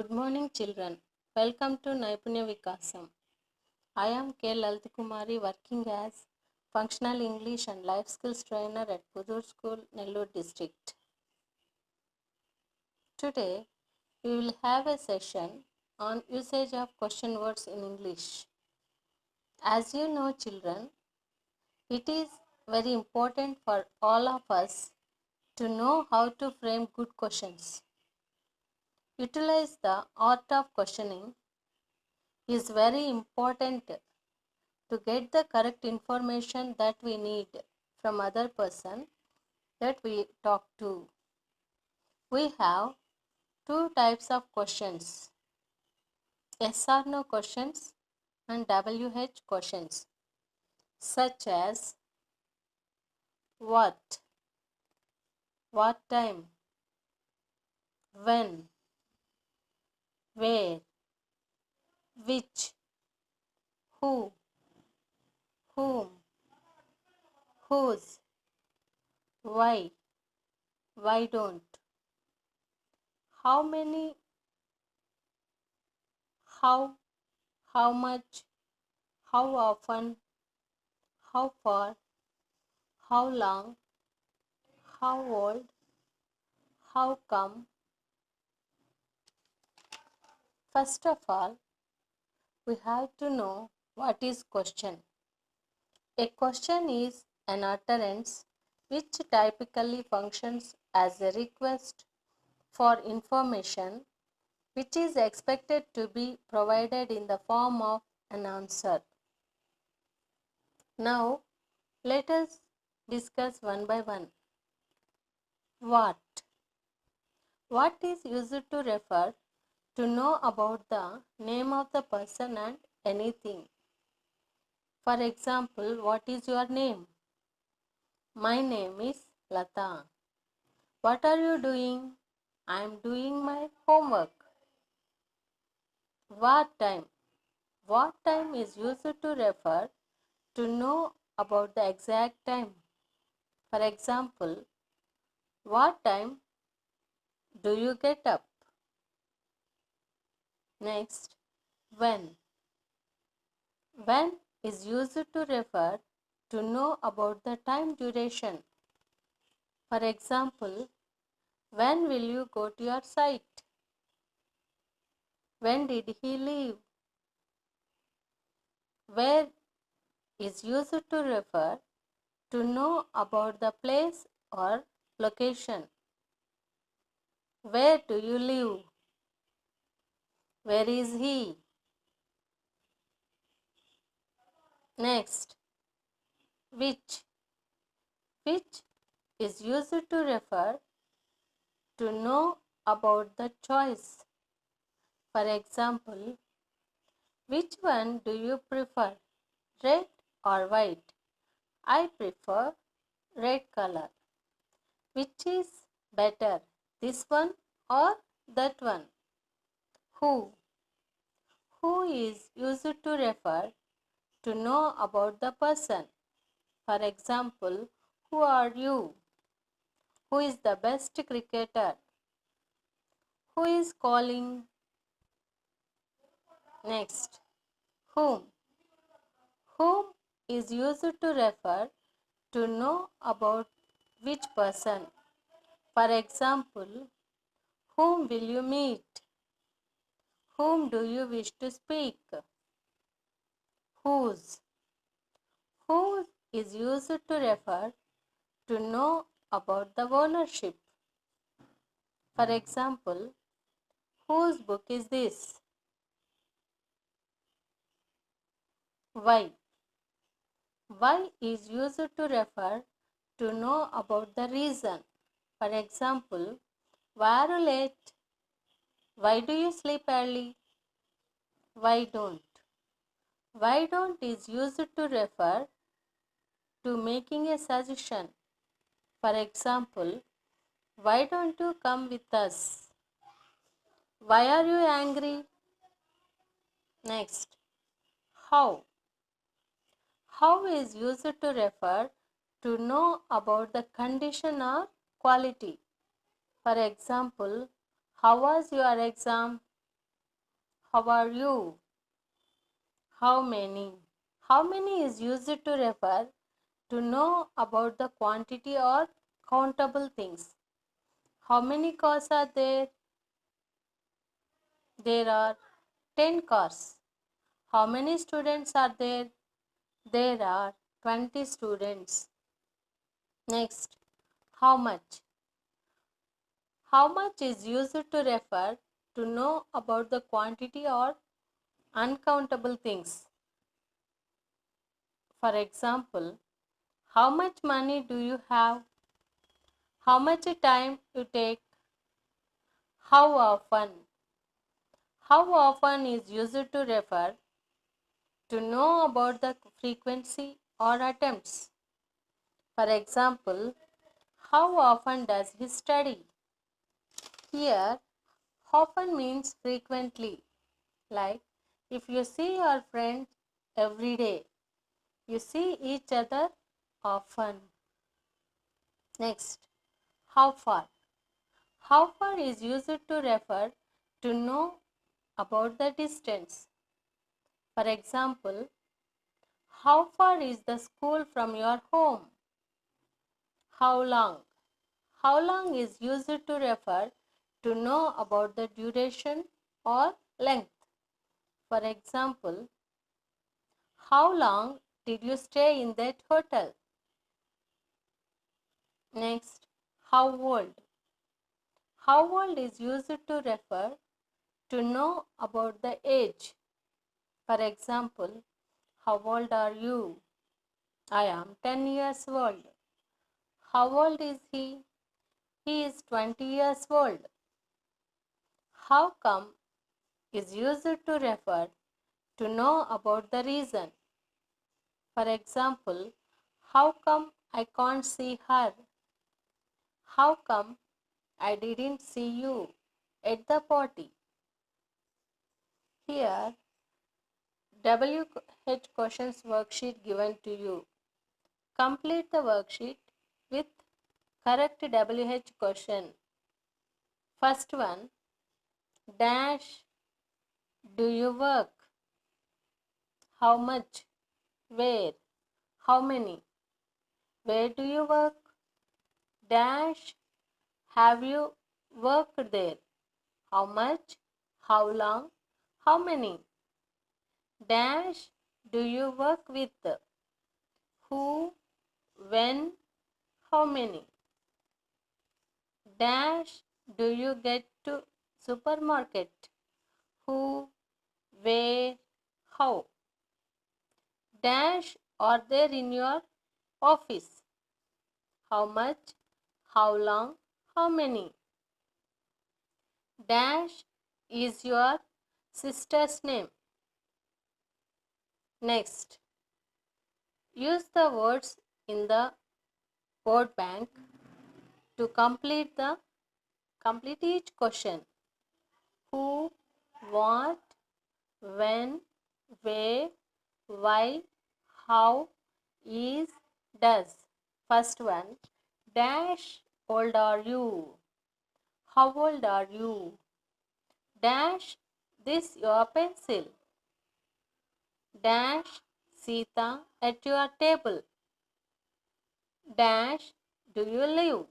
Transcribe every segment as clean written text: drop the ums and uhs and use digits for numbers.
Good morning, children. Welcome to Naipunya Vikasam. I am K. Laltikumari, working as Functional English and Life Skills Trainer at Pudur School, Nellore District. Today, we will have a session on usage of question words in English. As you know, children, it is very important for all of us to know how to frame good questions. Utilize the art of questioning is very important to get the correct information that we need from other person that we talk to. We have two types of questions, yes or no questions and WH questions, such as what time, when, where, which, who, whom, whose, why don't, how many, how much, how often, how far, how long, how old, how come. First of all, we have to know what is question. A question is an utterance which typically functions as a request for information which is expected to be provided in the form of an answer. Now, let us discuss one by one. What? What is used to refer to know about the name of the person and anything. For example, what is your name? My name is Lata. What are you doing? I am doing my homework. What time? What time is used to refer to know about the exact time. For example, what time do you get up? Next, when? When is used to refer to know about the time duration. For example, when will you go to your site? When did he leave? Where is used to refer to know about the place or location. Where do you live? Where is he? Next, which? Which is used to refer to know about the choice. For example, which one do you prefer, red or white? I prefer red color. Which is better, this one or that one? Who? Who is used to refer to know about the person. For example, who are you? Who is the best cricketer? Who is calling? Next, whom? Whom is used to refer to know about which person. For example, whom will you meet? Whom do you wish to speak? Whose? Who is used to refer to know about the ownership. For example, whose book is this? Why? Why is used to refer to know about the reason. For example, why are you late? Why do you sleep early? Why don't? Why don't is used to refer to making a suggestion. For example, why don't you come with us? Why are you angry? Next, how? How is used to refer to know about the condition or quality. For example, how was your exam? How are you? How many? How many is used to refer to know about the quantity or countable things. How many cars are there? There are 10 cars. How many students are there? There are 20 students. Next, how much? How much is used to refer to know about the quantity or uncountable things. For example, how much money do you have? How much time you take? How often? How often is used to refer to know about the frequency or attempts. For example, how often does he study? Here, often means frequently. Like if you see your friend every day, you see each other often. Next, how far? How far is used to refer to know about the distance. For example, how far is the school from your home? How long? How long is used to refer to know about the duration or length. For example, how long did you stay in that hotel? Next, how old? How old is used to refer to know about the age. For example, how old are you? I am 10 years old. How old is he? He is 20 years old. How come is used to refer to know about the reason. For example, how come I can't see her? How come I didn't see you at the party? Here, WH questions worksheet given to you. Complete the worksheet with correct WH question. First one, dash do you work? How much? Where? How many? Where do you work? Dash have you worked there? How much? How long? How many? Dash do you work with? Who? When? How many? Dash do you get to supermarket? Who? Where? How? Dash are there in your office? How much? How long? How many? Dash is your sister's name. Next, use the words in the word bank to complete each question. Who, what, when, where, why, how, is, does. First one, dash old are you? How old are you? Dash this your pencil. Dash Sita at your table. Dash do you live?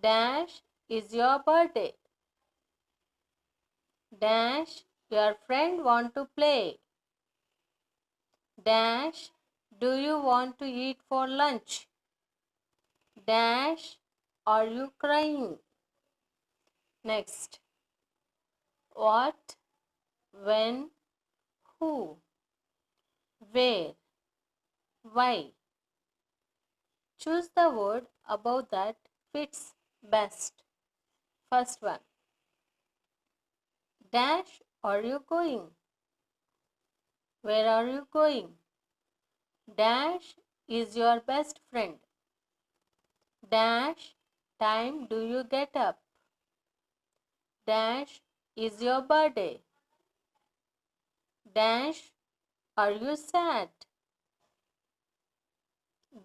Dash is your birthday. Dash your friend want to play. Dash do you want to eat for lunch? Dash are you crying? Next, what, when, who, where, why. Choose the word above that fits best. First one, dash are you going? Where are you going? Dash is your best friend. Dash time do you get up? Dash is your birthday. Dash are you sad?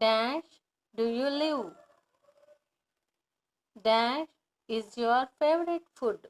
Dash do you live? Dash is your favorite food?